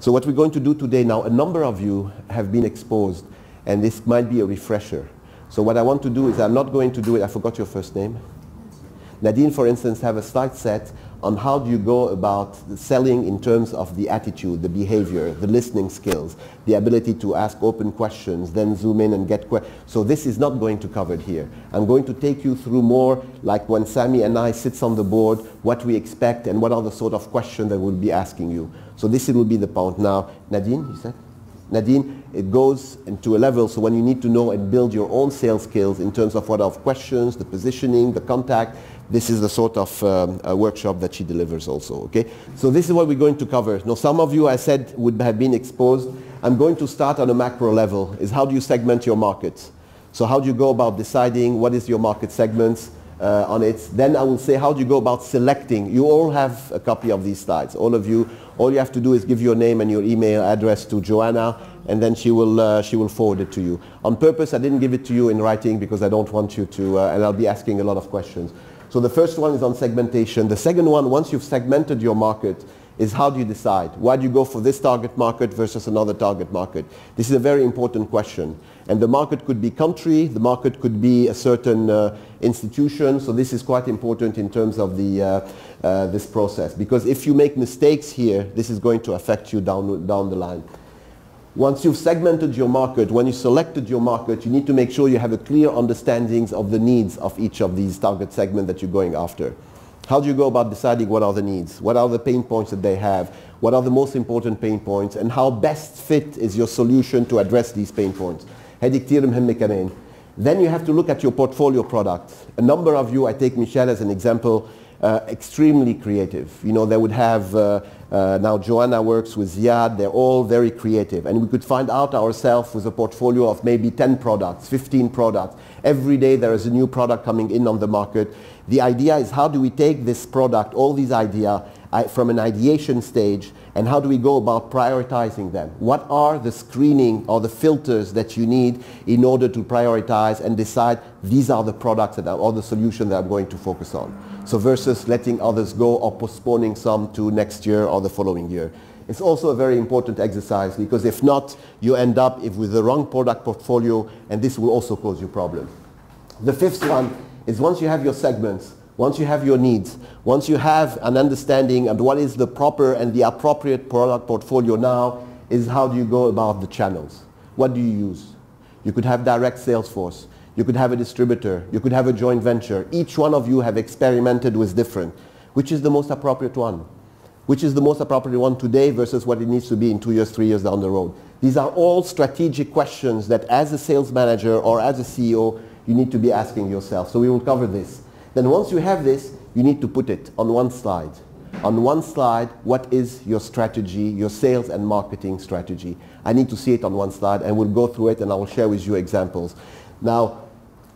So what we're going to do today now, a number of you have been exposed, and this might be a refresher. So what I want to do is, I'm not going to do it, I forgot your first name. Nadine, for instance, have a slide set on how do you go about selling in terms of the attitude, the behavior, the listening skills, the ability to ask open questions, then zoom in and get questions. So this is not going to cover it here. I'm going to take you through more like when Sami and I sits on the board, what we expect and what are the sort of questions that we'll be asking you. So this will be the point. Now, Nadine, you said? Nadine, it goes into a level, so when you need to know and build your own sales skills in terms of what are questions, the positioning, the contact, this is the sort of workshop that she delivers also, okay? So this is what we're going to cover. Now, some of you, I said, would have been exposed. I'm going to start on a macro level, is how do you segment your markets? So how do you go about deciding what is your market segments on it? Then I will say, how do you go about selecting? You all have a copy of these slides, all of you. All you have to do is give your name and your email address to Joanna, and then she will forward it to you. On purpose, I didn't give it to you in writing because I don't want you to, and I'll be asking a lot of questions. So the first one is on segmentation. The second one, once you've segmented your market, is how do you decide? Why do you go for this target market versus another target market? This is a very important question. And the market could be country, the market could be a certain institution, so this is quite important in terms of this process. Because if you make mistakes here, this is going to affect you down the line. Once you've segmented your market, when you selected your market, you need to make sure you have a clear understanding of the needs of each of these target segments that you're going after. How do you go about deciding what are the needs? What are the pain points that they have? What are the most important pain points? And how best fit is your solution to address these pain points? Then you have to look at your portfolio product. A number of you, I take Michelle as an example, extremely creative. You know, they would have, now Joanna works with Ziad, they're all very creative. And we could find out ourselves with a portfolio of maybe 10 products, 15 products. Every day there is a new product coming in on the market. The idea is how do we take this product, all these ideas, from an ideation stage, and how do we go about prioritizing them? What are the screening or the filters that you need in order to prioritize and decide these are the products that or the solution that I'm going to focus on? So versus letting others go or postponing some to next year or the following year. It's also a very important exercise because if not, you end up with the wrong product portfolio, and this will also cause you problems. The fifth one is once you have your segments, once you have your needs, once you have an understanding of what is the proper and the appropriate product portfolio now, is how do you go about the channels? What do you use? You could have direct sales force. You could have a distributor. You could have a joint venture. Each one of you have experimented with different. Which is the most appropriate one? Which is the most appropriate one today versus what it needs to be in 2 years, 3 years down the road? These are all strategic questions that as a sales manager or as a CEO, you need to be asking yourself. So we will cover this. Then once you have this, you need to put it on one slide. On one slide, what is your strategy, your sales and marketing strategy? I need to see it on one slide, and we'll go through it and I will share with you examples. Now,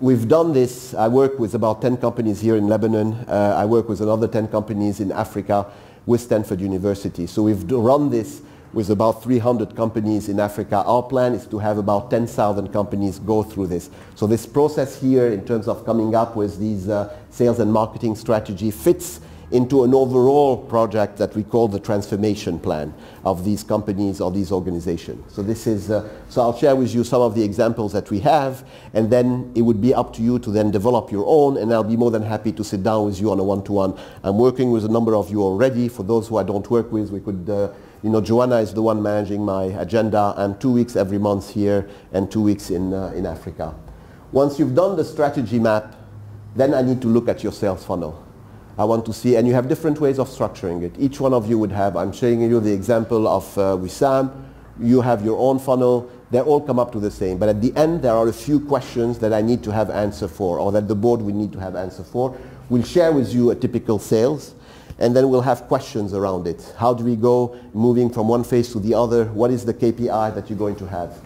we've done this. I work with about 10 companies here in Lebanon. I work with another 10 companies in Africa with Stanford University. So we've run this with about 300 companies in Africa. Our plan is to have about 10,000 companies go through this. So this process here in terms of coming up with these sales and marketing strategy fits into an overall project that we call the transformation plan of these companies or these organizations. So this is, so I'll share with you some of the examples that we have, and then it would be up to you to then develop your own, and I'll be more than happy to sit down with you on a one-to-one. I'm working with a number of you already. For those who I don't work with, we could, you know, Joanna is the one managing my agenda. I'm 2 weeks every month here and 2 weeks in Africa. Once you've done the strategy map, then I need to look at your sales funnel. I want to see, and you have different ways of structuring it. Each one of you would have, I'm showing you the example of Wissam. You have your own funnel. They all come up to the same. But at the end, there are a few questions that I need to have answer for, or that the board will need to have answer for. We'll share with you a typical sales, and then we'll have questions around it. How do we go moving from one phase to the other? What is the KPI that you're going to have?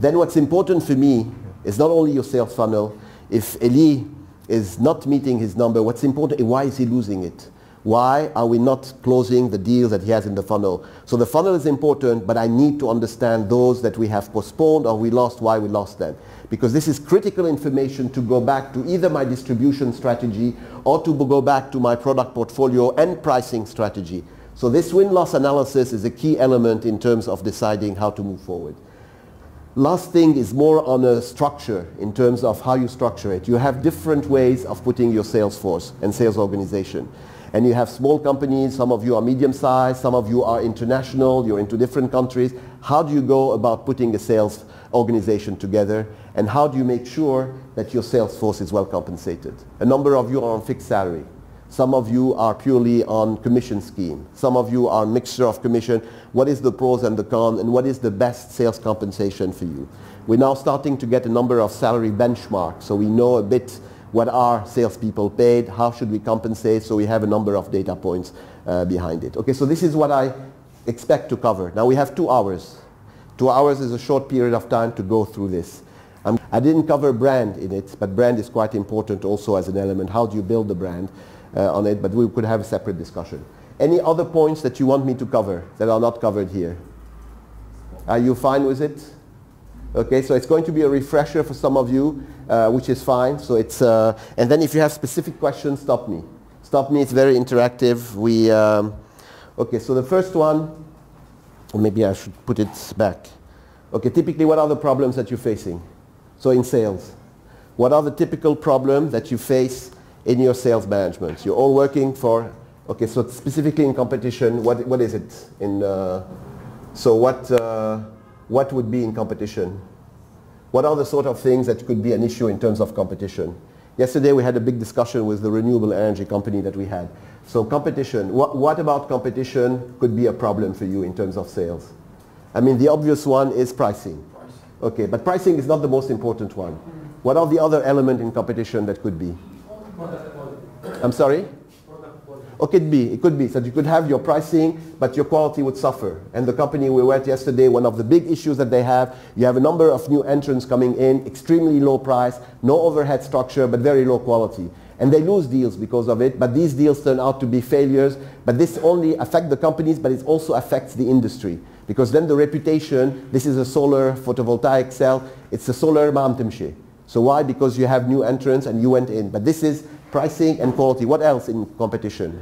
Then what's important for me is not only your sales funnel. If Eli is not meeting his number, what's important is why is he losing it? Why are we not closing the deals that he has in the funnel? So the funnel is important, but I need to understand those that we have postponed or we lost, why we lost them. Because this is critical information to go back to either my distribution strategy or to go back to my product portfolio and pricing strategy. So this win-loss analysis is a key element in terms of deciding how to move forward. Last thing is more on a structure in terms of how you structure it. You have different ways of putting your sales force and sales organization. And you have small companies, some of you are medium-sized, some of you are international, you're into different countries. How do you go about putting a sales organization together? And how do you make sure that your sales force is well compensated? A number of you are on fixed salary. Some of you are purely on commission scheme. Some of you are a mixture of commission. What is the pros and the cons, and what is the best sales compensation for you? We're now starting to get a number of salary benchmarks, so we know a bit what are salespeople paid, how should we compensate, so we have a number of data points behind it. Okay, so this is what I expect to cover. Now we have 2 hours. 2 hours is a short period of time to go through this. I didn't cover brand in it, but brand is quite important also as an element. How do you build the brand on it? But we could have a separate discussion. Any other points that you want me to cover that are not covered here? Are you fine with it? Okay, so it's going to be a refresher for some of you, which is fine. So it's and then if you have specific questions, stop me. Stop me. It's very interactive. Okay, so the first one, or maybe I should put it back. Okay, typically, what are the problems that you're facing? So in sales, what are the typical problems that you face in your sales management? You're all working for. Okay, so specifically in competition, what is it in? So what would be in competition? What are the sort of things that could be an issue in terms of competition? Yesterday we had a big discussion with the renewable energy company that we had. So competition, what about competition could be a problem for you in terms of sales? I mean, the obvious one is pricing. Okay, but pricing is not the most important one. What are the other elements in competition that could be? I'm sorry? Okay, it could be. So you could have your pricing, but your quality would suffer. And the company we were at yesterday, one of the big issues that they have, you have a number of new entrants coming in, extremely low price, no overhead structure, but very low quality. And they lose deals because of it, but these deals turn out to be failures. But this only affects the companies, but it also affects the industry. Because then the reputation, this is a solar photovoltaic cell, it's a solar ma timshi. So why? Because you have new entrants and you went in. But this is pricing and quality. What else in competition?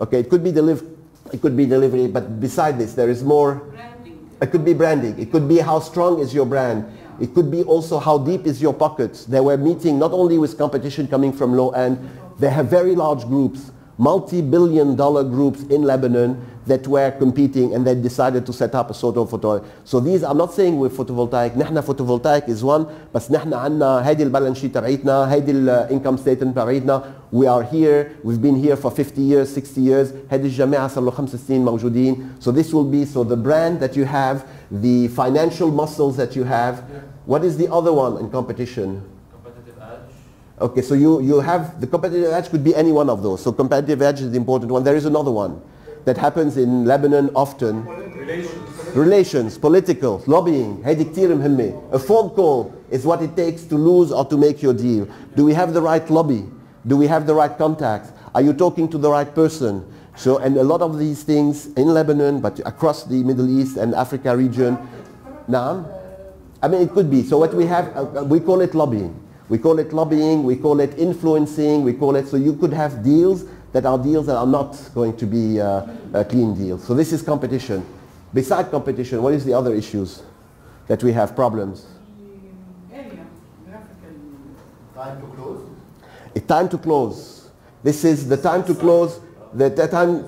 Okay, it could be delivery, but beside this there is more. Branding. It could be branding. It could be how strong is your brand. Yeah. It could be also how deep is your pockets. They were meeting not only with competition coming from low end, they have very large groups, multi-billion-dollar groups in Lebanon that were competing, and they decided to set up a sort of photovoltaic. So these, I'm not saying we're photovoltaic. نحن photovoltaic is one, بس نحن عنا هيدي البالانس شيت تبعتنا، هيدي income statement تبعتنا. We are here. We've been here for 50 years, 60 years. هيدي الجماعة صار له 5 سنين موجودين. So this will be so the brand that you have, the financial muscles that you have. Yeah. What is the other one in competition? Competitive edge. Okay, so you have the competitive edge could be any one of those. So competitive edge is the important one. There is another one that happens in Lebanon often. Relations, political, lobbying. هيدي كتير مهمة. A phone call is what it takes to lose or to make your deal. Do we have the right lobby? Do we have the right contacts? Are you talking to the right person? So, and a lot of these things in Lebanon, but across the Middle East and Africa region. Naam? I mean, it could be. So what we have, we call it lobbying. We call it lobbying, we call it influencing, we call it, so you could have deals that are not going to be clean deals. So this is competition. Beside competition, what is the other issues that we have problems? Time to close. Time to close. This is the time to close, the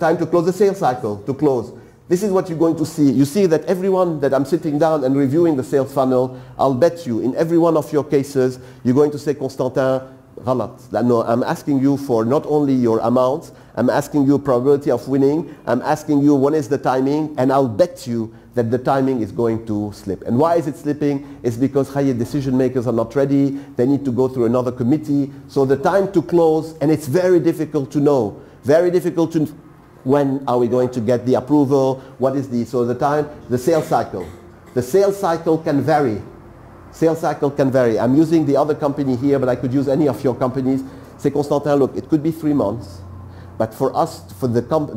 time to close the sales cycle, to close. This is what you're going to see. You see that everyone that I'm sitting down and reviewing the sales funnel, I'll bet you in every one of your cases, you're going to say, Constantin, غلط. No, I'm asking you for not only your amounts, I'm asking you probability of winning, I'm asking you when is the timing, and I'll bet you that the timing is going to slip. And why is it slipping? It's because decision makers are not ready, they need to go through another committee. So the time to close, and it's very difficult to know, very difficult to when are we going to get the approval, what is so the time, the sales cycle. The sales cycle can vary. Sales cycle can vary. I'm using the other company here, but I could use any of your companies. Say, Constantin, look, it could be 3 months. But for us,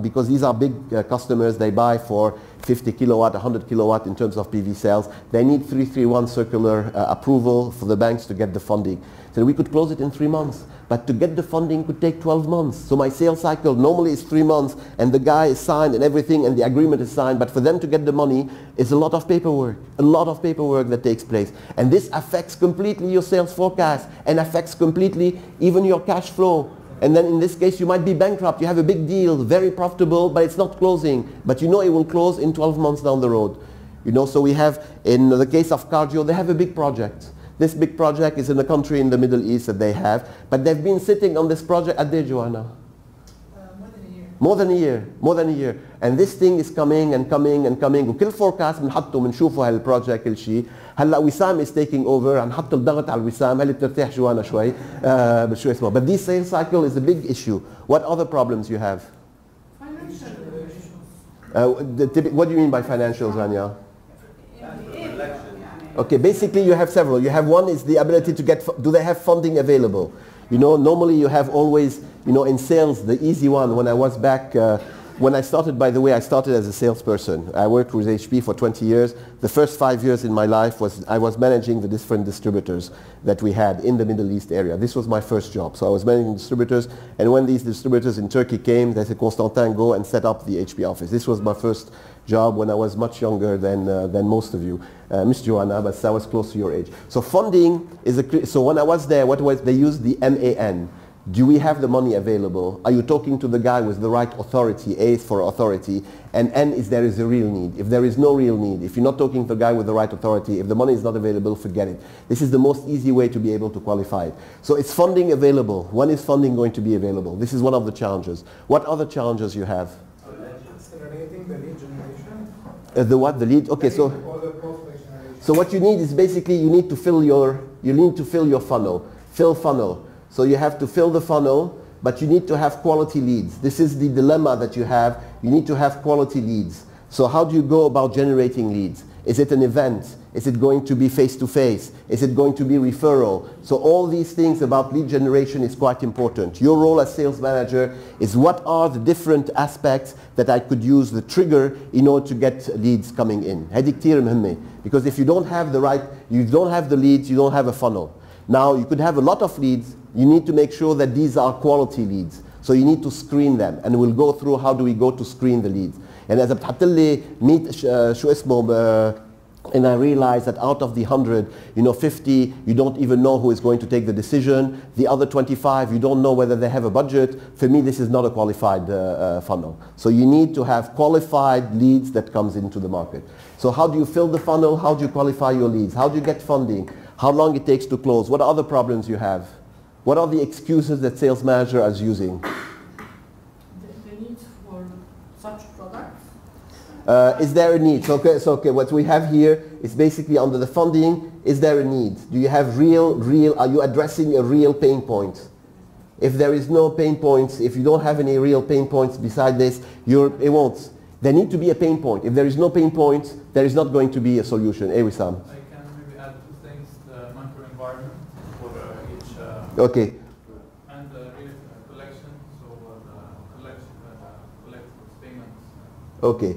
because these are big customers, they buy for 50 kilowatt, 100 kilowatt in terms of PV cells. They need 331 circular approval for the banks to get the funding. So we could close it in 3 months. But to get the funding could take 12 months. So my sales cycle normally is 3 months, and the guy is signed and everything, and the agreement is signed. But for them to get the money is a lot of paperwork that takes place. And this affects completely your sales forecast and affects completely even your cash flow. And then in this case, you might be bankrupt. You have a big deal, very profitable, but it's not closing. But you know it will close in 12 months down the road. You know, so we have, in the case of Cardio, they have a big project. This big project is in a country in the Middle East that they have, but they've been sitting on this project at Joanna. More than a year. And this thing is coming and coming and coming. وكل forecast بنحطه بنشوفه هالبروجكت كل شيء. هلا وسام is taking over. هنحط الضغط على وسام. هل بترتاح جوانا شوي بشو اسمه. But this sales cycle is a big issue. What other problems you have? Financial. What do you mean by financials, Rania? Okay, basically you have several. You have one is the ability to get, do they have funding available? You know, normally you have always, you know, in sales, the easy one, when I was back, when I started, by the way, I started as a salesperson. I worked with HP for 20 years. The first 5 years in my life I was managing the different distributors that we had in the Middle East area. This was my first job. So I was managing distributors, and when these distributors in Turkey came, they said, Constantin, go and set up the HP office. This was my first job when I was much younger than most of you. Miss Joanna, but I was close to your age. So funding is so when I was there, they used the MAN. Do we have the money available? Are you talking to the guy with the right authority? A is for authority, and N is there is a real need. If there is no real need, if you're not talking to the guy with the right authority, if the money is not available, forget it. This is the most easy way to be able to qualify it. So it's funding available. When is funding going to be available? This is one of the challenges. What other challenges you have? Accelerating the lead generation. The what? The lead? Okay, so what you need is basically you need to fill your funnel. Fill funnel. So you have to fill the funnel, but you need to have quality leads. This is the dilemma that you have. You need to have quality leads. So how do you go about generating leads? Is it an event? Is it going to be face-to-face? Is it going to be referral? So all these things about lead generation is quite important. Your role as sales manager is what are the different aspects that I could use the trigger in order to get leads coming in. هذه كتير مهمة. Because if you don't have the leads, you don't have a funnel. Now you could have a lot of leads. You need to make sure that these are quality leads. So you need to screen them, and we'll go through how do we go to screen the leads. And as بتحط لي 100 شو اسمه and I realize that out of the 100, 50, you don't even know who is going to take the decision. The other 25, you don't know whether they have a budget. For me, this is not a qualified funnel. So you need to have qualified leads that comes into the market. So how do you fill the funnel? How do you qualify your leads? How do you get funding? How long it takes to close? What are other problems you have? What are the excuses that sales manager is using? The need for such products. Is there a need? So okay, what we have here is basically under the funding, is there a need? Do you have are you addressing a real pain point? If there is no pain points, if you don't have any real pain points beside this, it won't. There need to be a pain point. If there is no pain point, there is not going to be a solution. Wissam. I can maybe add two things, the macro environment for each okay. and the collection, so the collections payments. Okay.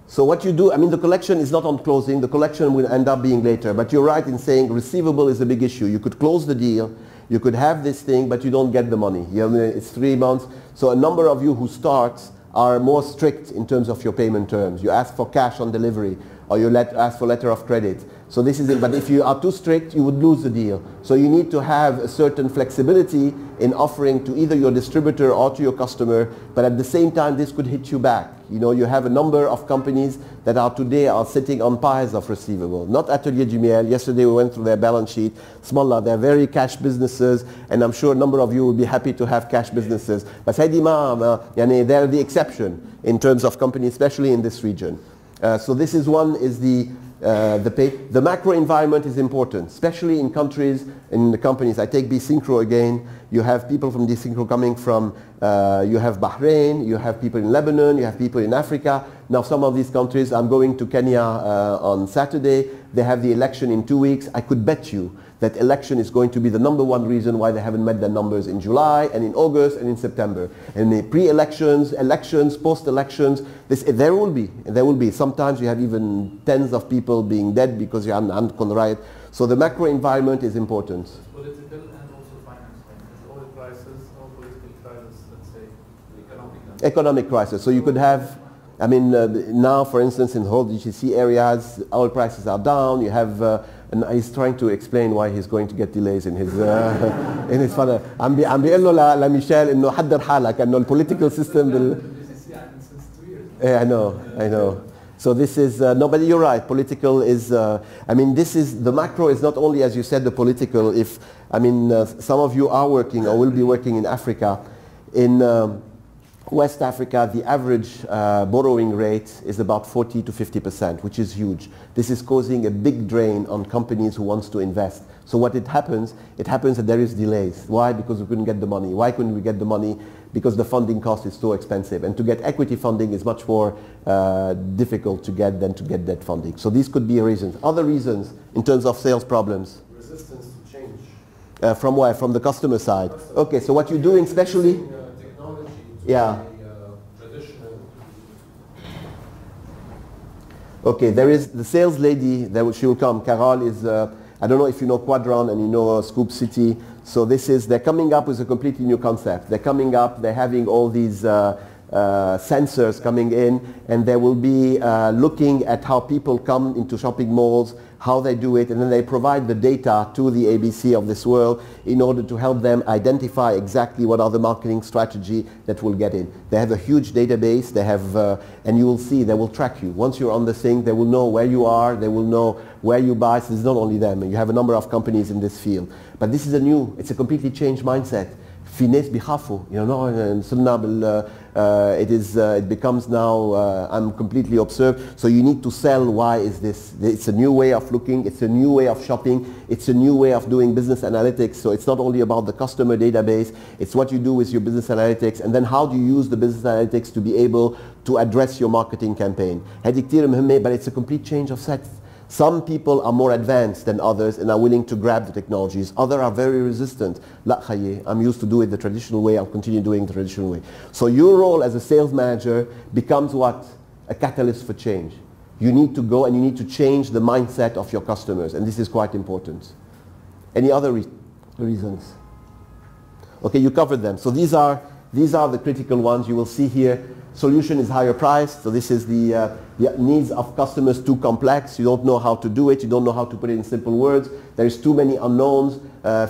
So what you do, I mean the collection is not on closing, the collection will end up being later, but you're right in saying receivable is a big issue. You could close the deal, you could have this thing, but you don't get the money. It's 3 months. So a number of you who start are more strict in terms of your payment terms. You ask for cash on delivery, or you ask for letter of credit. So this is it. But if you are too strict, you would lose the deal. So you need to have a certain flexibility in offering to either your distributor or to your customer, but at the same time, this could hit you back. You have a number of companies that today are sitting on piles of receivable. Not Atelier Jimiel. Yesterday we went through their balance sheet. Smallah, they're very cash businesses, and I'm sure a number of you will be happy to have cash businesses. But they're the exception in terms of companies, especially in this region. So this is one, is the pay. The macro environment is important, especially in countries, in the companies. I take B-Synchro again. You have people from B-Synchro coming from, you have Bahrain, you have people in Lebanon, you have people in Africa. Now some of these countries, I'm going to Kenya on Saturday. They have the election in 2 weeks. I could bet you that election is going to be the number one reason why they haven't met their numbers in July and in August and in September. And the pre-elections, elections, post-elections, there will be. Sometimes you have even tens of people being dead because you have an riot. So the macro environment is important. It's political and also financial. There's oil prices, or political crisis, let's say, economic crisis. So you could have, I mean, now, for instance, in whole GCC areas, oil prices are down. You have, and he's trying to explain why he's going to get delays in his in his father. عم بيقول له لميشيل إنه حضر حالك إنه political system since 2 years. Yeah, I know. So this is, no, but you're right, political is, I mean, this is, the macro is not only, as you said, the political. If, I mean, some of you are working or will be working in Africa. In West Africa, the average borrowing rate is about 40 to 50%, which is huge. This is causing a big drain on companies who wants to invest. So what it happens that there is delays. Why? Because we couldn't get the money. Why couldn't we get the money? Because the funding cost is so expensive. And to get equity funding is much more difficult to get than to get debt funding. So these could be reasons. Other reasons in terms of sales problems. Resistance to change. From where? From the customer side. Okay, so what you're doing especially... Technology to Yeah. traditional. Okay, there is the sales lady, she will come. Carol is, I don't know if you know Quadron and you know Scoop City. So they're coming up with a completely new concept. They're coming up, they're having all these sensors coming in, and they will be looking at how people come into shopping malls, how they do it, and then they provide the data to the ABC of this world in order to help them identify exactly what are the marketing strategy that will get in. They have a huge database, they have, and you will see, they will track you. Once you're on the thing, they will know where you are, they will know where you buy. So it's not only them, you have a number of companies in this field. But this is it's a completely changed mindset. Finesse بيخافوا, you know, and it becomes now, I'm completely observed. So you need to sell, why is this? It's a new way of looking, it's a new way of shopping, it's a new way of doing business analytics. So it's not only about the customer database, it's what you do with your business analytics, and then how do you use the business analytics to be able to address your marketing campaign. هذه كتير مهمة, but it's a complete change of set. Some people are more advanced than others and are willing to grab the technologies. Others are very resistant. لا خيي, I'm used to do it the traditional way, I'll continue doing the traditional way. So your role as a sales manager becomes what? A catalyst for change. You need to go and you need to change the mindset of your customers, and this is quite important. Any other reasons? Okay, you covered them. So these are the critical ones. You will see here, solution is higher priced. So this is the needs of customers too complex. You don't know how to do it. You don't know how to put it in simple words. There is too many unknowns.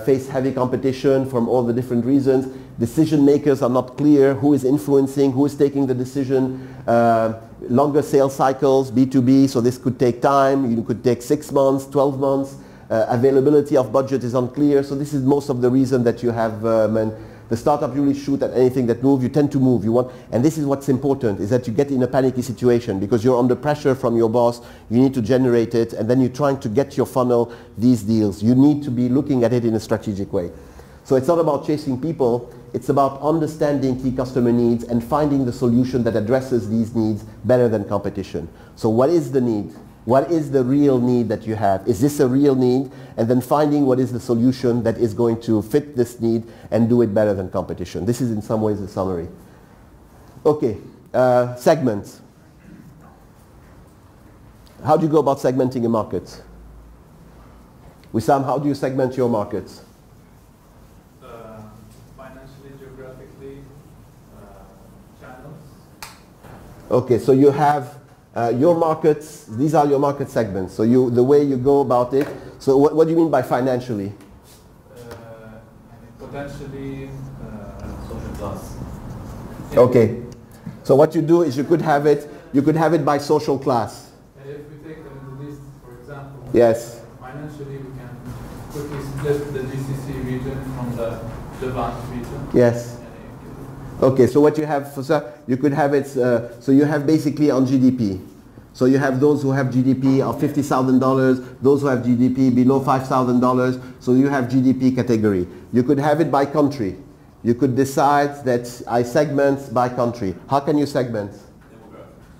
Face heavy competition from all the different reasons. Decision makers are not clear. Who is influencing? Who is taking the decision? Longer sales cycles, B2B. So this could take time. You could take 6 months, 12 months. Availability of budget is unclear. So this is most of the reason that you have the startup really shoot at anything that moves. You tend to move. And this is what's important, is that you get in a panicky situation because you're under pressure from your boss. You need to generate it, and then you're trying to get your funnel these deals. You need to be looking at it in a strategic way. So it's not about chasing people. It's about understanding key customer needs and finding the solution that addresses these needs better than competition. So what is the need? What is the real need that you have? Is this a real need? And then finding what is the solution that is going to fit this need and do it better than competition. This is in some ways a summary. Okay, segments. How do you go about segmenting a market? Wissam, how do you segment your markets? Financially, geographically, channels. Okay, so you have your markets, these are your market segments. So the way you go about it. So what do you mean by financially? Potentially social class. Okay. So what you do is you could have it by social class. If we take the Middle East, for example, Yes. financially we can quickly split the GCC region from the Levant region. Yes. Okay, so what you have, you could have it, so you have basically on GDP. So you have those who have GDP of $50,000, those who have GDP below $5,000, so you have GDP category. You could have it by country. You could decide that I segment by country. How can you segment?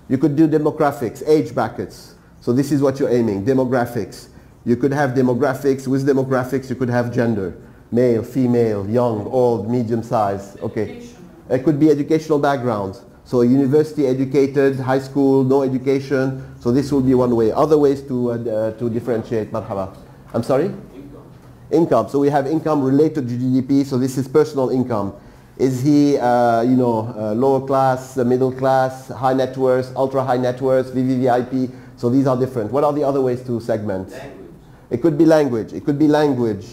You could do demographics, age brackets. So this is what you're aiming, demographics. You could have demographics. With demographics, you could have gender. Male, female, young, old, medium size. Okay. Education. It could be educational background. So university educated, high school, no education. So this will be one way. Other ways to differentiate. Marhaba. I'm sorry? Income. So we have income related to GDP. So this is personal income. Is he, lower class, middle class, high net worth, ultra high net worth, VVVIP? So these are different. What are the other ways to segment? Language. It could be language. It could be language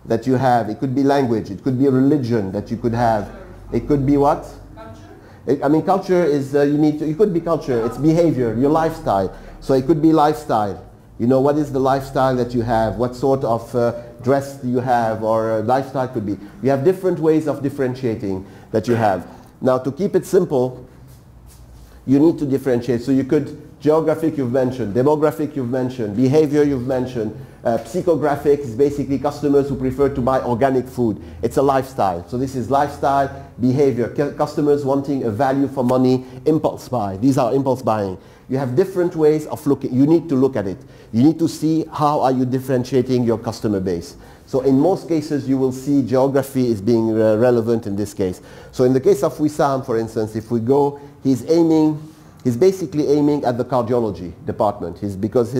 that you have. It could be language. It could be a religion that you could have. It could be what? Culture. Culture is, it could be culture. It's behavior, your lifestyle. So it could be lifestyle. You know, what is the lifestyle that you have? What sort of dress do you have? Or lifestyle could be. You have different ways of differentiating that you have. Now, to keep it simple, you need to differentiate. So you could, geographic you've mentioned, demographic you've mentioned, behavior you've mentioned, psychographic is basically customers who prefer to buy organic food. It's a lifestyle. So this is lifestyle, behavior, customers wanting a value for money, impulse buy. These are impulse buying. You have different ways of looking. You need to look at it. You need to see how are you differentiating your customer base. So in most cases you will see geography is being relevant in this case. So in the case of Wissam, for instance, if we go, he's basically aiming at the cardiology department. Because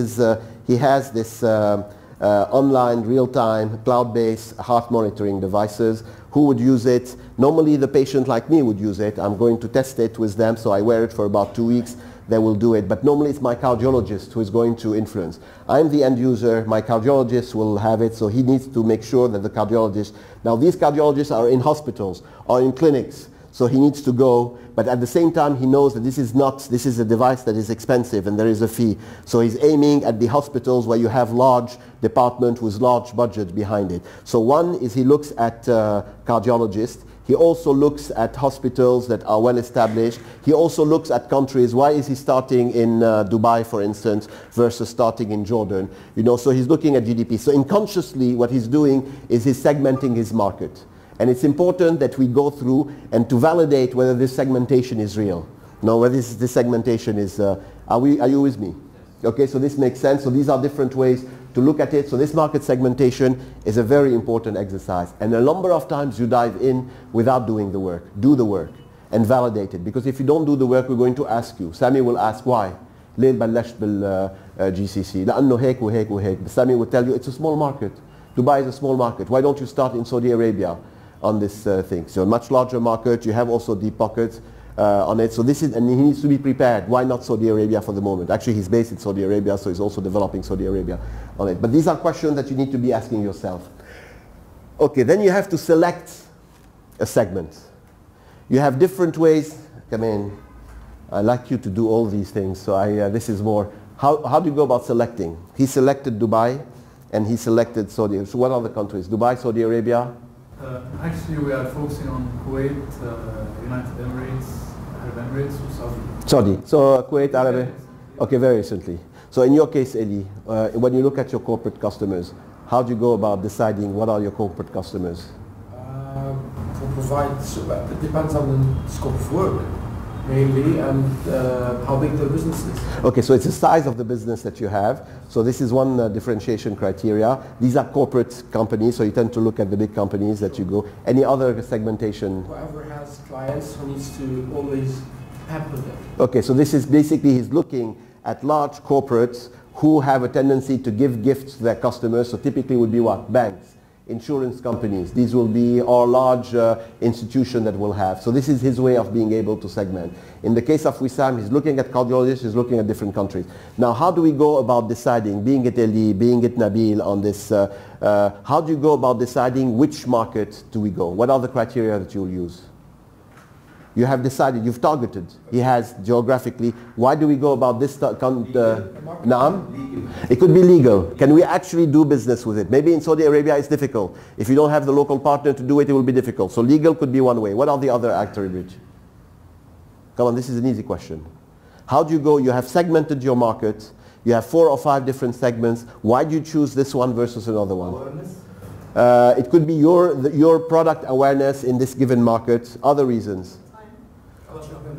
he has this online, real-time, cloud-based heart monitoring devices. Who would use it? Normally the patient like me would use it. I'm going to test it with them, so I wear it for about 2 weeks. They will do it. But normally it's my cardiologist who is going to influence. I'm the end user. My cardiologist will have it, so he needs to make sure that the cardiologist... Now these cardiologists are in hospitals or in clinics. So he needs to go, but at the same time he knows that this is a device that is expensive and there is a fee. So he's aiming at the hospitals where you have large department with large budget behind it. So one is he looks at cardiologists. He also looks at hospitals that are well established. He also looks at countries. Why is he starting in Dubai, for instance, versus starting in Jordan? You know, so he's looking at GDP. So unconsciously what he's doing is he's segmenting his market. And it's important that we go through and to validate whether this segmentation is real. No, whether this segmentation is, are you with me? Okay, so this makes sense. So these are different ways to look at it. So this market segmentation is a very important exercise. And a number of times you dive in without doing the work. Do the work and validate it. Because if you don't do the work, we're going to ask you. Sami will ask why. ليه بلشت بالGCC؟ لأنه هيك وهيك وهيك. Sami will tell you it's a small market. Dubai is a small market. Why don't you start in Saudi Arabia on this thing? So a much larger market. You have also deep pockets on it. So this is, and he needs to be prepared. Why not Saudi Arabia for the moment? Actually, he's based in Saudi Arabia, so he's also developing Saudi Arabia on it. But these are questions that you need to be asking yourself. Okay, then you have to select a segment. You have different ways. I mean, I like you to do all these things. So this is more, how do you go about selecting? He selected Dubai and he selected Saudi. So what are the countries? Dubai, Saudi Arabia? Actually, we are focusing on Kuwait, United Emirates, Arab Emirates, or Saudi. Saudi. So Kuwait, Arab. Okay, very recently. So in your case, Eli, when you look at your corporate customers, how do you go about deciding what are your corporate customers? It depends on the scope of work, mainly, and how big the business is. Okay, so it's the size of the business that you have. So this is one differentiation criteria. These are corporate companies, so you tend to look at the big companies that you go. Any other segmentation? Whoever has clients who needs to always pamper them. Okay, so this is basically he's looking at large corporates who have a tendency to give gifts to their customers. So typically would be what? Banks, insurance companies. These will be our large institution that will have. So this is his way of being able to segment. In the case of Wissam, he's looking at cardiologists, he's looking at different countries. Now, how do we go about deciding, being it Eli, being it Nabil on this, how do you go about deciding which market do we go? What are the criteria that you'll use? You have decided, you've targeted. He has geographically. Why do we go about this? Naam? It could be legal. Can we actually do business with it? Maybe in Saudi Arabia it's difficult. If you don't have the local partner to do it, it will be difficult. So legal could be one way. What are the other attributes? Come on, this is an easy question. How do you go? You have segmented your market. You have 4 or 5 different segments. Why do you choose this one versus another one? Awareness? It could be your product awareness in this given market. Other reasons.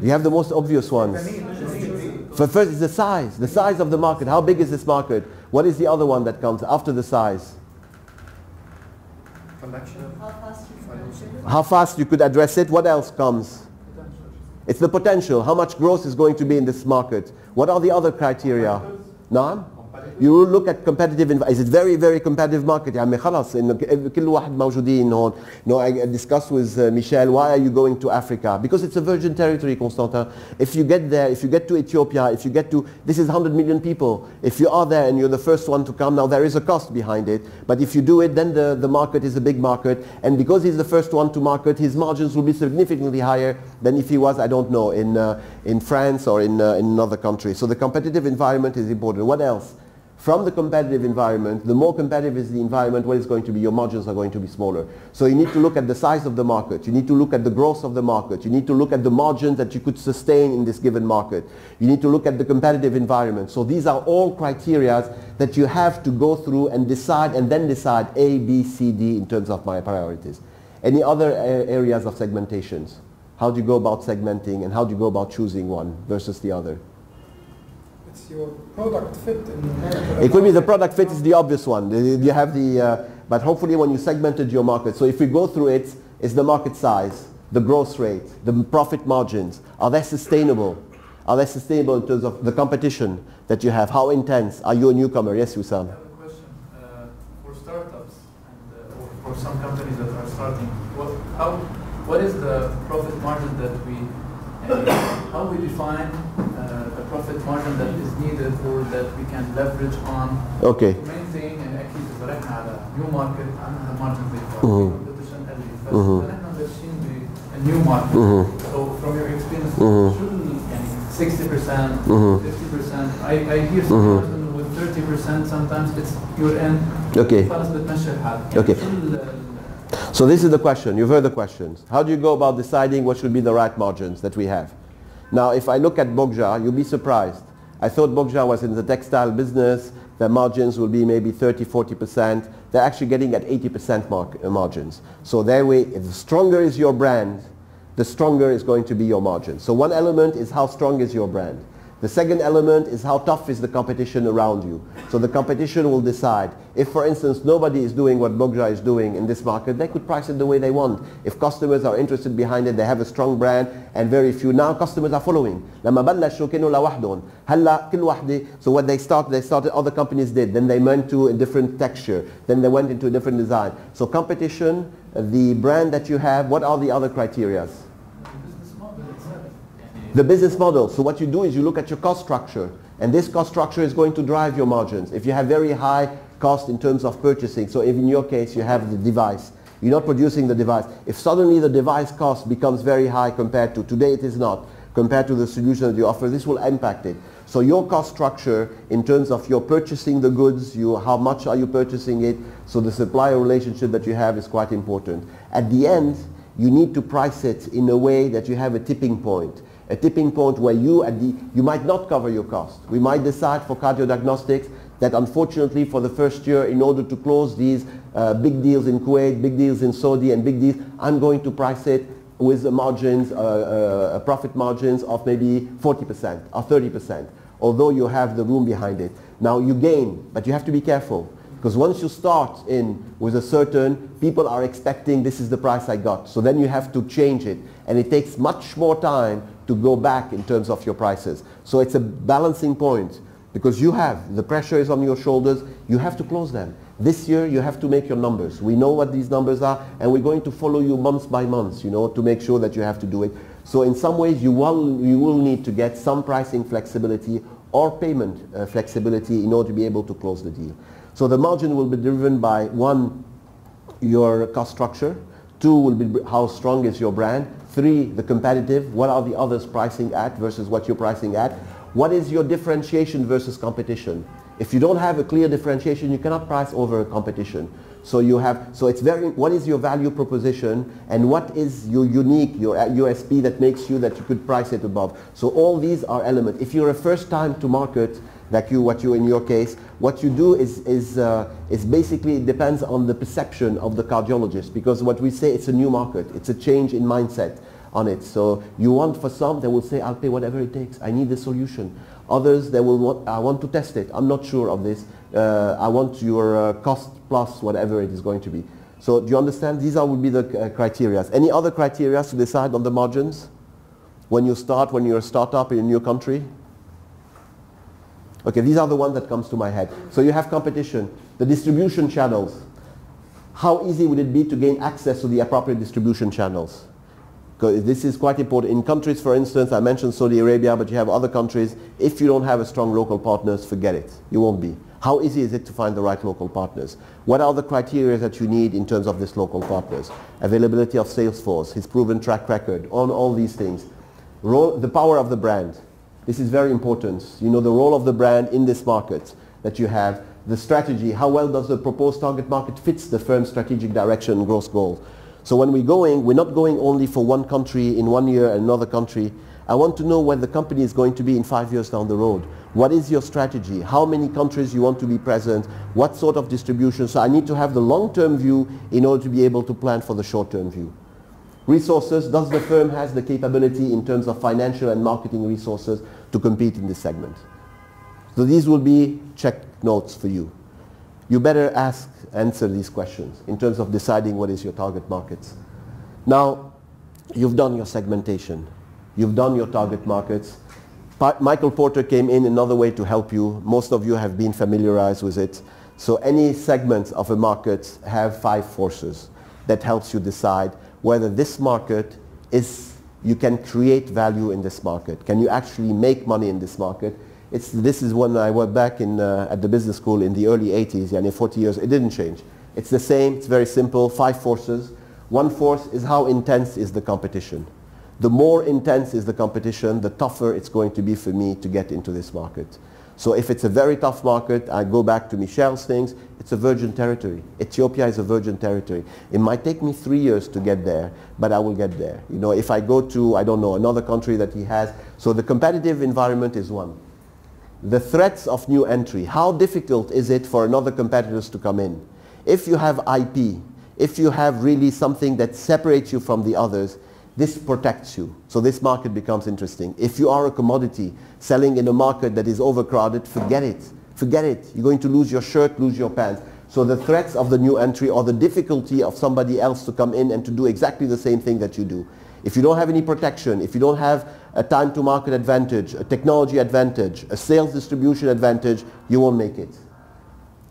You have the most obvious ones. For first, it's the size of the market. How big is this market? What is the other one that comes after the size? How fast you could address it. What else comes? It's the potential. How much growth is going to be in this market? What are the other criteria? نعم. You will look at competitive. Is it very very competitive market? يعني خلاص إنه كل واحد موجودين هون. No, I discussed with Michel. Why are you going to Africa? Because it's a virgin territory, Constantin. If you get there, if you get to Ethiopia, if you get to, this is 100 million people. If you are there and you're the first one to come, now there is a cost behind it. But if you do it, then the market is a big market. And because he's the first one to market, his margins will be significantly higher than if he was, I don't know, in France or in another country. So the competitive environment is important. What else? From the competitive environment, the more competitive is the environment, what is going to be? Your margins are going to be smaller. So you need to look at the size of the market. You need to look at the growth of the market. You need to look at the margins that you could sustain in this given market. You need to look at the competitive environment. So these are all criteria that you have to go through and decide, and then decide A, B, C, D in terms of my priorities. Any other areas of segmentations? How do you go about segmenting, and how do you go about choosing one versus the other? It's your product fit in the market. It could be the product fit is the obvious one. You have the, but hopefully when you segmented your market. So if we go through it, it's the market size, the growth rate, the profit margins. Are they sustainable? Are they sustainable in terms of the competition that you have? How intense? Are you a newcomer? Yes, Wissam. I have a question. For startups and or for some companies that are starting, what is the profit margin that how we define a profit margin that is needed or that we can leverage on to maintain and أكيد إذا رحنا على new market عندنا margin زي competition قليل بس نحن ماشيين ب new market. So from your experience شو يعني 60%, 50%? I hear sometimes with 30% sometimes it's your end. خلاص بتمشي الحال. So this is the question. You've heard the questions. How do you go about deciding what should be the right margins that we have? Now, if I look at Bogja, you'll be surprised. I thought Bogja was in the textile business. The margins will be maybe 30, 40%. They're actually getting at 80% margins. So that way, if the stronger is your brand, the stronger is going to be your margin. So one element is how strong is your brand. The second element is how tough is the competition around you. So the competition will decide. If, for instance, nobody is doing what Bogja is doing in this market, they could price it the way they want. If customers are interested behind it, they have a strong brand, and very few. Now customers are following. لما بلشوا كانوا لوحدهم. هلا كل واحدة. So what they started, other companies did. Then they went to a different texture. Then they went into a different design. So competition, the brand that you have, what are the other criteria? The business model. So what you do is you look at your cost structure, and this cost structure is going to drive your margins. If you have very high cost in terms of purchasing, so if in your case you have the device, you're not producing the device. If suddenly the device cost becomes very high compared to, today it is not, compared to the solution that you offer, this will impact it. So your cost structure in terms of your purchasing the goods, how much are you purchasing it, so the supplier relationship that you have is quite important. At the end, you need to price it in a way that you have a tipping point. A tipping point where you might not cover your cost. We might decide for cardiodiagnostics that unfortunately for the first year, in order to close these big deals in Kuwait, big deals in Saudi, and big deals, I'm going to price it with margins, profit margins of maybe 40% or 30%, although you have the room behind it. Now you gain, but you have to be careful. Because once you start in with a certain, people are expecting this is the price I got. So then you have to change it. And it takes much more time to go back in terms of your prices. So it's a balancing point. Because you have, the pressure is on your shoulders, you have to close them. This year you have to make your numbers. We know what these numbers are, and we're going to follow you month by month, to make sure that you have to do it. So in some ways you will need to get some pricing flexibility or payment flexibility in order to be able to close the deal. So the margin will be driven by, one, your cost structure. Two will be how strong is your brand. Three, the competitive. What are the others pricing at versus what you're pricing at? What is your differentiation versus competition? If you don't have a clear differentiation, you cannot price over a competition. So what is your value proposition, and what is your unique, your USP that makes you that you could price it above? So all these are elements. If you're a first time to market, like what you in your case, what you do is basically, it depends on the perception of the cardiologist, because what we say, it's a new market, it's a change in mindset. on it. So you want, for some, they will say, I'll pay whatever it takes. I need the solution. Others, they will want, I want to test it. I'm not sure of this. I want your cost plus whatever it is going to be. So do you understand? These will be the criteria. Any other criteria to decide on the margins when you start, when you're a startup in a new country? Okay, these are the ones that comes to my head. So you have competition, the distribution channels. How easy would it be to gain access to the appropriate distribution channels? Because this is quite important. In countries, for instance, I mentioned Saudi Arabia, but you have other countries. If you don't have a strong local partners, forget it. You won't be. How easy is it to find the right local partners? What are the criteria that you need in terms of this local partners? Availability of sales force, his proven track record, on all these things. The power of the brand. This is very important. You know, the role of the brand in this market that you have. The strategy, how well does the proposed target market fits the firm's strategic direction and growth goals? So when we're going, we're not going only for one country in 1 year and another country. I want to know where the company is going to be in 5 years down the road. What is your strategy? How many countries you want to be present? What sort of distribution? So I need to have the long-term view in order to be able to plan for the short-term view. Resources, does the firm has the capability in terms of financial and marketing resources to compete in this segment? So these will be check notes for you. You better answer these questions in terms of deciding what is your target markets. Now, you've done your segmentation. You've done your target markets. Michael Porter came in another way to help you. Most of you have been familiarized with it. So any segment of a market have 5 forces that helps you decide whether this market is, you can create value in this market. Can you actually make money in this market? This is when I went back at the business school in the early 80s, and in 40 years, it didn't change. It's the same, it's very simple, 5 forces. One force is how intense is the competition. The more intense is the competition, the tougher it's going to be for me to get into this market. So if it's a very tough market, I go back to Michel's things, it's a virgin territory. Ethiopia is a virgin territory. It might take me 3 years to get there, but I will get there. You know, if I go to, I don't know, another country that he has. So the competitive environment is one. The threats of new entry. How difficult is it for another competitors to come in? If you have IP, if you have really something that separates you from the others, this protects you. So this market becomes interesting. If you are a commodity selling in a market that is overcrowded, forget it. Forget it. You're going to lose your shirt, lose your pants. So the threats of the new entry or the difficulty of somebody else to come in and to do exactly the same thing that you do. If you don't have any protection, if you don't have a time to market advantage, a technology advantage, a sales distribution advantage, you won't make it.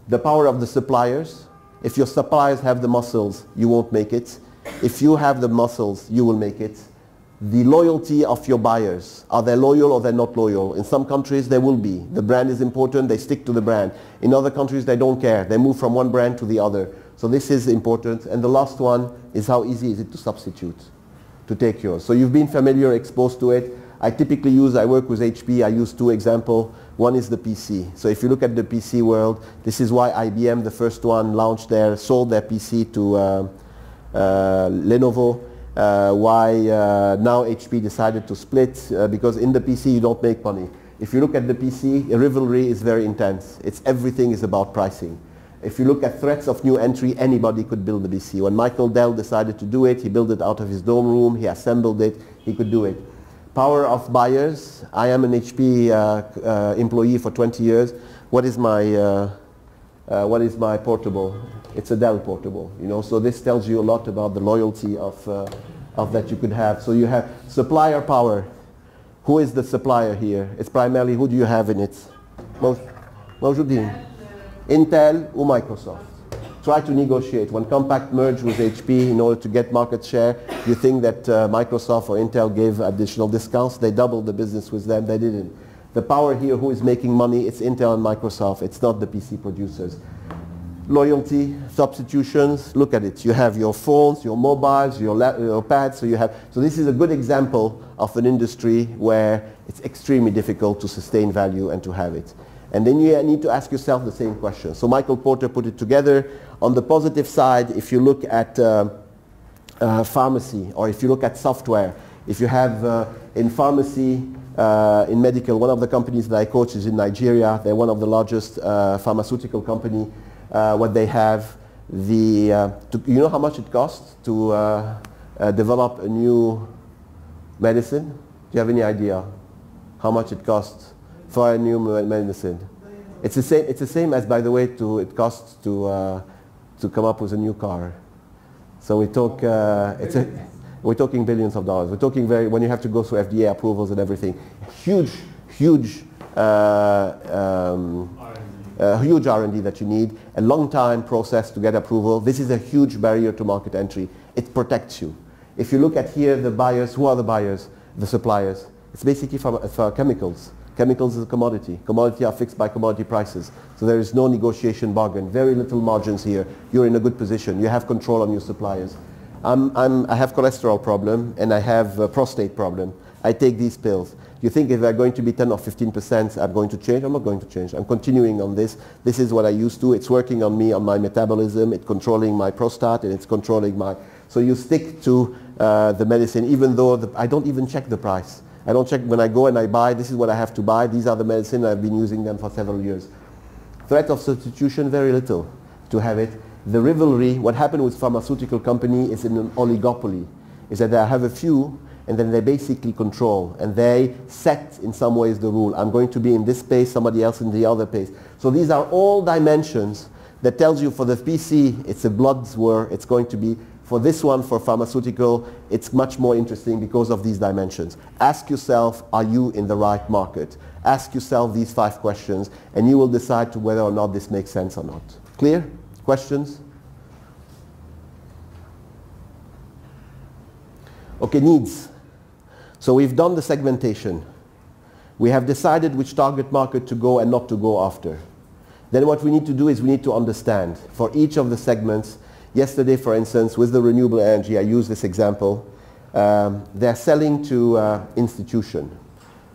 The power of the suppliers. If your suppliers have the muscles, you won't make it. If you have the muscles, you will make it. The loyalty of your buyers. Are they loyal or they're not loyal? In some countries, they will be. The brand is important, they stick to the brand. In other countries, they don't care. They move from one brand to the other. So this is important. And the last one is how easy is it to substitute, to take yours. So you've been familiar, exposed to it. I work with HP, I use 2 examples. One is the PC. So if you look at the PC world, this is why IBM, the first one, sold their PC to Lenovo. Why now HP decided to split, because in the PC you don't make money. If you look at the PC, rivalry is very intense. Everything is about pricing. If you look at threats of new entry, anybody could build the PC. When Michael Dell decided to do it, he built it out of his dorm room, he assembled it, he could do it. Power of buyers. I am an HP employee for 20 years. What is my portable? It's a Dell portable, you know. So this tells you a lot about the loyalty of that you could have. So you have supplier power. Who is the supplier here? It's primarily, who do you have in it? Mawjoudin. Intel or Microsoft. Try to negotiate. When Compaq merged with HP in order to get market share, you think that Microsoft or Intel gave additional discounts. They doubled the business with them. They didn't. The power here, who is making money, it's Intel and Microsoft. It's not the PC producers. Loyalty, substitutions, look at it. You have your phones, your mobiles, your pads. So this is a good example of an industry where it's extremely difficult to sustain value and to have it. And then you need to ask yourself the same question. So Michael Porter put it together. On the positive side, if you look at pharmacy, or if you look at software, if you have in pharmacy, in medical, one of the companies that I coach is in Nigeria. They're one of the largest pharmaceutical company. What they have, you know how much it costs to develop a new Medicine? Do you have any idea how much it costs for a new medicine? It's the same as, by the way, it costs to come up with a new car. So we talk, we're talking billions of dollars. We're talking when you have to go through FDA approvals and everything, huge R&D that you need, a long time process to get approval. This is a huge barrier to market entry. It protects you. If you look at here, the buyers, who are the buyers? The suppliers. It's basically for chemicals. Chemicals is a commodity. Commodity are fixed by commodity prices. So there is no negotiation bargain. Very little margins here. You're in a good position. You have control on your suppliers. I have cholesterol problem and I have a prostate problem. I take these pills. You think if they're going to be 10 or 15%, I'm going to change? I'm not going to change. I'm continuing on this. This is what I used to. It's working on me, on my metabolism. It's controlling my prostate and it's controlling my... So you stick to the medicine, even though I don't even check the price. I don't check when I go and I buy, this is what I have to buy. These are the medicine. I've been using them for several years. Threat of substitution, very little to have it. The rivalry, what happened with pharmaceutical company is in an oligopoly, is that they have a few and then they basically control and they set in some ways the rule. I'm going to be in this space, somebody else in the other space. So these are all dimensions that tells you for the PC it's a blood war, it's going to be. For this one, for pharmaceutical, it's much more interesting because of these dimensions. Ask yourself, are you in the right market? Ask yourself these 5 questions and you will decide to whether or not this makes sense or not. Clear? Questions? Okay, needs. So we've done the segmentation. We have decided which target market to go and not to go after. Then what we need to do is we need to understand for each of the segments. Yesterday, for instance, with the renewable energy, I use this example. They're selling to institution.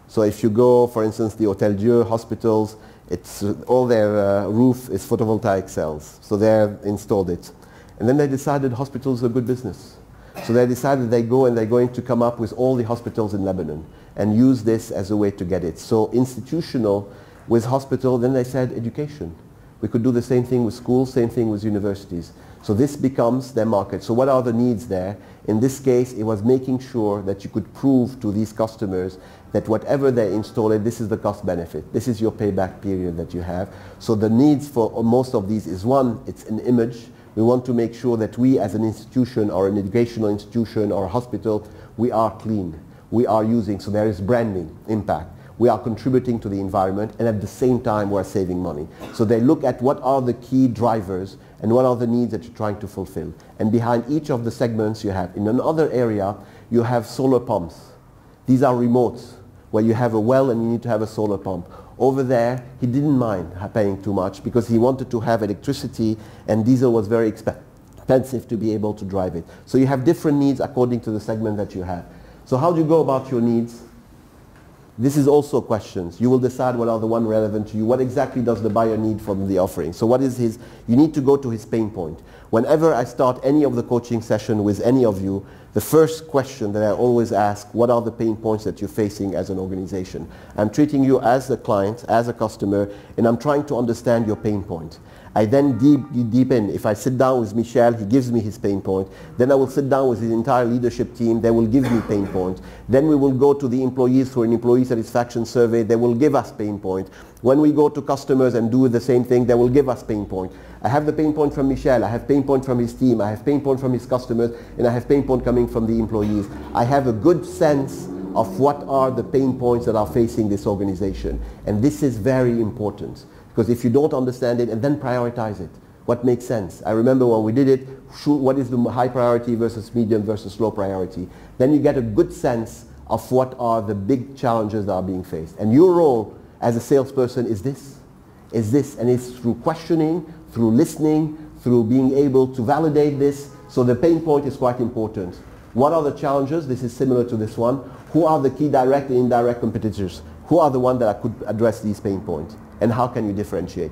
So if you go, for instance, the Hotel Dieu hospitals, it's all their roof is photovoltaic cells. So they've installed it. And then they decided hospitals are good business. So they decided they're going to come up with all the hospitals in Lebanon and use this as a way to get it. So institutional with hospital, then they said education. We could do the same thing with schools, same thing with universities. So this becomes their market. So what are the needs there? In this case, it was making sure that you could prove to these customers that whatever they install it, this is the cost benefit. This is your payback period that you have. So the needs for most of these is one, it's an image. We want to make sure that we as an institution or an educational institution or a hospital, we are clean. We are using, so there is branding impact. We are contributing to the environment and at the same time we're saving money. So they look at what are the key drivers and what are the needs that you're trying to fulfill. And behind each of the segments you have, in another area, you have solar pumps. These are remotes where you have a well and you need to have a solar pump. Over there, he didn't mind paying too much because he wanted to have electricity and diesel was very expensive to be able to drive it. So you have different needs according to the segment that you have. So how do you go about your needs? This is also questions. You will decide what are the one relevant to you. What exactly does the buyer need from the offering? So what is his, you need to go to his pain point. Whenever I start any of the coaching session with any of you, the first question that I always ask, what are the pain points that you're facing as an organization? I'm treating you as a client, as a customer, and I'm trying to understand your pain point. I then deep in. If I sit down with Michel, he gives me his pain point. Then I will sit down with his entire leadership team. They will give me pain points. Then we will go to the employees through an employee satisfaction survey. They will give us pain point. When we go to customers and do the same thing, they will give us pain point. I have the pain point from Michel. I have pain point from his team. I have pain point from his customers. And I have pain point coming from the employees. I have a good sense of what are the pain points that are facing this organization. And this is very important. Because if you don't understand it and then prioritize it, what makes sense? I remember when we did it, what is the high priority versus medium versus low priority? Then you get a good sense of what are the big challenges that are being faced. And your role as a salesperson is this. And it's through questioning, through listening, through being able to validate this. So the pain point is quite important. What are the challenges? This is similar to this one. Who are the key direct and indirect competitors? Who are the ones that could address these pain points? And how can you differentiate?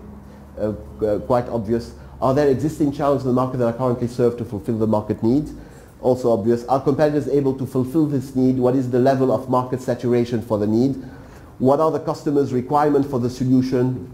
Quite obvious. Are there existing challenges in the market that are currently served to fulfill the market needs? Also obvious. Are competitors able to fulfill this need? What is the level of market saturation for the need? What are the customers' requirements for the solution?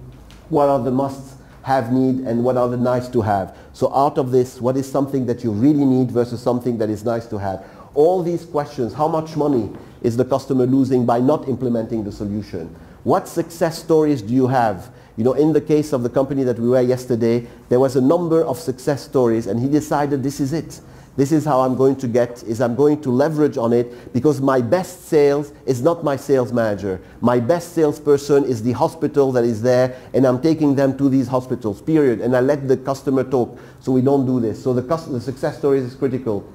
What are the must-have need and what are the nice-to-have? So out of this, what is something that you really need versus something that is nice to have? All these questions, how much money is the customer losing by not implementing the solution? What success stories do you have? You know, in the case of the company that we were yesterday, there was a number of success stories, and he decided this is it. This is how I'm going to I'm going to leverage on it, because my best sales is not my sales manager. My best salesperson is the hospital that is there, and I'm taking them to these hospitals, period. And I let the customer talk, so we don't do this. So the success stories is critical.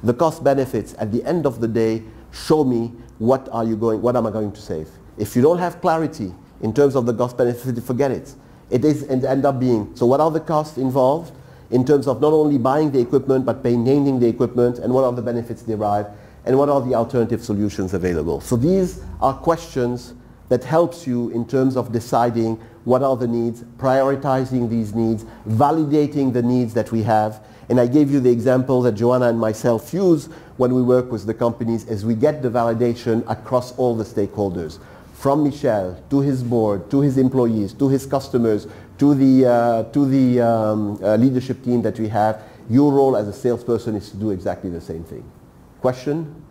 The cost benefits, at the end of the day, show me what am I going to save. If you don't have clarity in terms of the cost benefit, forget it. It is and end up being, so what are the costs involved in terms of not only buying the equipment but maintaining the equipment, and what are the benefits derived, and what are the alternative solutions available. So these are questions that helps you in terms of deciding what are the needs, prioritizing these needs, validating the needs that we have. And I gave you the example that Joanna and myself use when we work with the companies, as we get the validation across all the stakeholders, from Michel to his board, to his employees, to his customers, to the leadership team that we have. Your role as a salesperson is to do exactly the same thing. Question?